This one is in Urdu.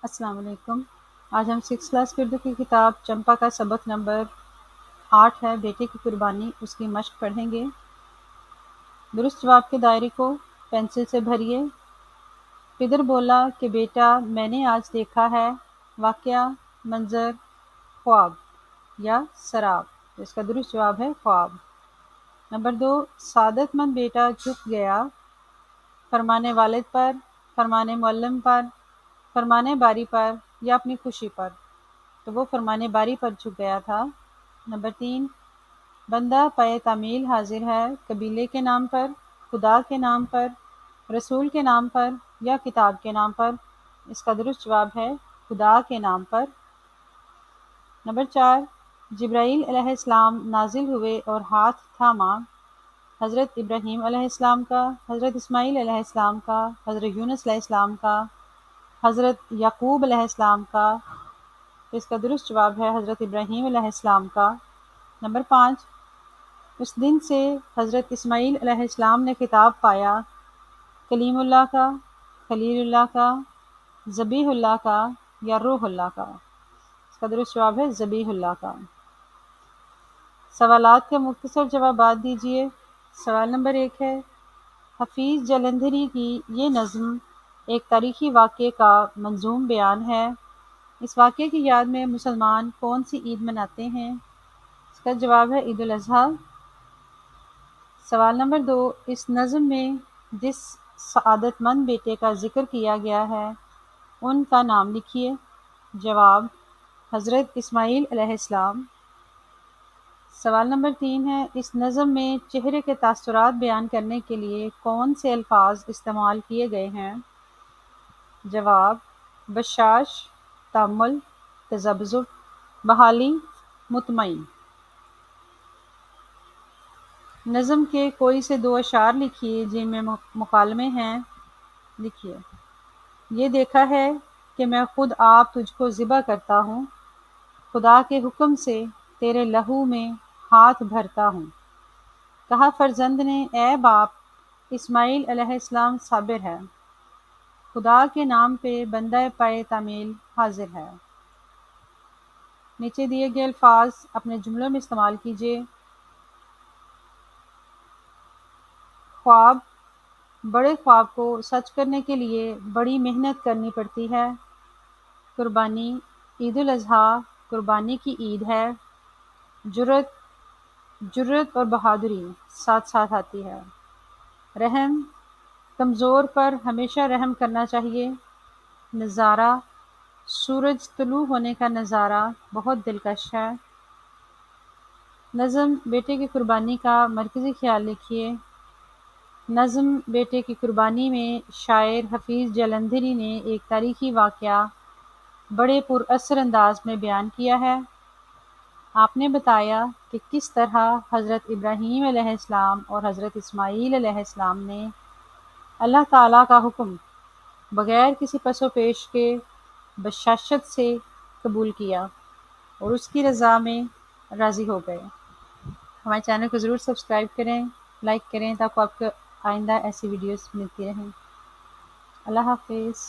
السلام علیکم۔ آج ہم 6 کلاس کی اردو کی کتاب چمپا کا سبق نمبر 8 ہے بیٹے کی قربانی، اس کی مشق پڑھیں گے۔ درست جواب کے دائرے کو پینسل سے بھریے۔ پدر بولا کہ بیٹا میں نے آج دیکھا ہے واقعہ، منظر، خواب یا سراب۔ اس کا درست جواب ہے خواب۔ نمبر 2، سعادت مند بیٹا جھک گیا فرمان والد پر، فرمان معلم پر، فرمان باری پر یا اپنی خوشی پر، تو وہ فرمان باری پر جھک گیا تھا۔ نمبر 3، بندہ پائے تعمیل حاضر ہے قبیلے کے نام پر، خدا کے نام پر، رسول کے نام پر یا کتاب کے نام پر۔ اس کا درست جواب ہے خدا کے نام پر۔ نمبر 4، جبرائیل علیہ السلام نازل ہوئے اور ہاتھ تھاما، حضرت ابراہیم علیہ السلام کا، حضرت اسماعیل علیہ السلام کا، حضرت یونس علیہ السلام کا، حضرت یعقوب علیہ السلام کا۔ اس کا درست جواب ہے حضرت ابراہیم علیہ السلام کا۔ نمبر 5، اس دن سے حضرت اسماعیل علیہ السلام نے خطاب پایا، کلیم اللہ کا، خلیل اللہ کا، ذبیح اللہ کا یا روح اللہ کا۔ اس کا درست جواب ہے ذبیح اللہ کا۔ سوالات کے مختصر جوابات دیجیے۔ سوال نمبر 1 ہے، حفیظ جلندھری کی یہ نظم ایک تاریخی واقعے کا منظوم بیان ہے۔ اس واقعے کی یاد میں مسلمان کون سی عید مناتے ہیں؟ اس کا جواب ہے عید الاضحیٰ۔ سوال نمبر 2، اس نظم میں جس سعادت مند بیٹے کا ذکر کیا گیا ہے ان کا نام لکھیے۔ جواب، حضرت اسماعیل علیہ السلام۔ سوال نمبر 3 ہے، اس نظم میں چہرے کے تاثرات بیان کرنے کے لیے کون سے الفاظ استعمال کیے گئے ہیں؟ جواب، بشاش، تامل، تذبذب، بحالی، مطمئن۔ نظم کے کوئی سے 2 اشعار لکھیے جن میں مکالمے ہیں۔ لکھیے، یہ دیکھا ہے کہ میں خود آپ تجھ کو ذبح کرتا ہوں، خدا کے حکم سے تیرے لہو میں ہاتھ بھرتا ہوں۔ کہا فرزند نے اے باپ، اسماعیل علیہ السلام صابر ہے، خدا کے نام پہ بندہ پائے تعمیل حاضر ہے۔ نیچے دیے گئے الفاظ اپنے جملوں میں استعمال کیجیے۔ خواب، بڑے خواب کو سچ کرنے کے لیے بڑی محنت کرنی پڑتی ہے۔ قربانی، عید الاضحیٰ قربانی کی عید ہے۔ جرأت، جرأت اور بہادری ساتھ ساتھ آتی ہے۔ رحم، کمزور پر ہمیشہ رحم کرنا چاہیے۔ نظارہ، سورج طلوع ہونے کا نظارہ بہت دلکش ہے۔ نظم، بیٹے کی قربانی کا مرکزی خیال لکھیے۔ نظم بیٹے کی قربانی میں شاعر حفیظ جلندھری نے ایک تاریخی واقعہ بڑے پر اثر انداز میں بیان کیا ہے۔ آپ نے بتایا کہ کس طرح حضرت ابراہیم علیہ السلام اور حضرت اسماعیل علیہ السلام نے اللہ تعالیٰ کا حکم بغیر کسی پس و پیش کے بشاشت سے قبول کیا اور اس کی رضا میں راضی ہو گئے۔ ہمارے چینل کو ضرور سبسکرائب کریں، لائک کریں تاکہ آپ کو آئندہ ایسی ویڈیوز ملتی رہیں۔ اللہ حافظ۔